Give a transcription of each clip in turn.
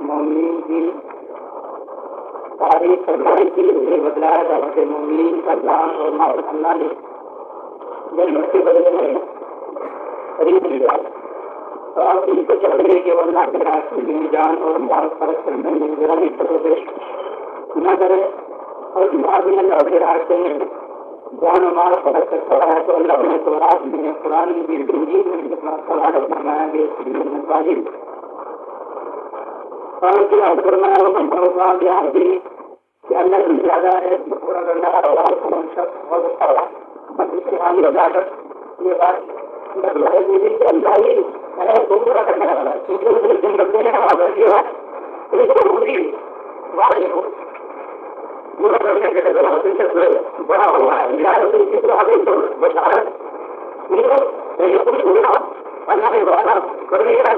मोमिन की तारीफ करने की बदलाया था। मोमिन का जान और माल अल्लाह ने जब मृत्यु बदले में खरीद लिया तो आप इनको चढ़ने के वरना के रास्ते में जान और माल फर्क करने में जरा भी प्रवेश न करे और बाद में लौटे रास्ते में जान और माल फर्क कर खड़ा है तो अल्लाह ने तौरात में कुरान की इंजील में जितना सवाल बनाया गया वाजिब और क्या फरमाया होगा ध्यान दी कि अल्लाह से ज्यादा है पूरा करना और कौन सा बहुत अच्छा है मतलब कि हम लगाकर ये बात मतलब है कि अल्लाह ही है तो पूरा करने वाला है क्योंकि दिन करते हैं हमारा ये बात इसको पूरी वाले को पूरा करने के लिए होते से बड़ा हुआ है यार तो इस तरह आगे तो बचा है ये कुछ हुआ अल्लाह ने वादा कर दिया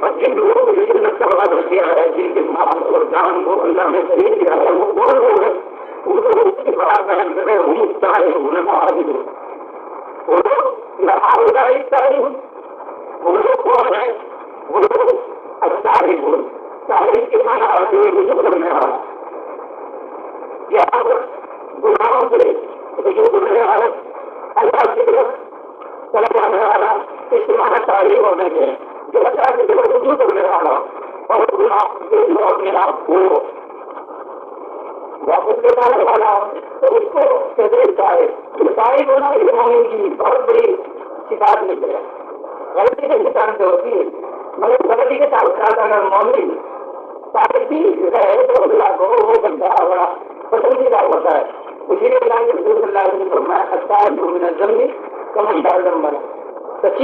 और जिन लोगों को जिन नक्शा बर्बाद हो गया है जिनके माल और जान को अल्लाह ने खरीद दिया है वो कौन लोग हैं उनको उसकी बड़ा बहन करे हम चाहे उन्हें मार दो वो लोग यहाँ होगा इस तरह वो लोग कौन है वो लोग अच्छा ही बोल चाहे के माना मुझे करने वाला यहाँ पर गुनाहों से जो करने वाला अल्लाह की तरफ चला जाने वाला इस माना तारीफ होने के जो अच्छा है जो वजू करने वाला और गुनाह अपने आप को वापस लेने वाला तो उसको कैसे चाहे तारीफ होना इमामी की बहुत बड़ी शिकायत मिल है। गलती के निशान से होती है मगर गलती के साथ अगर मौमिन तारीफी है तो अल्लाह को वो बंदा बड़ा पसंदीदा होता है। उसी के लिए अच्छा है जम्मी कम बना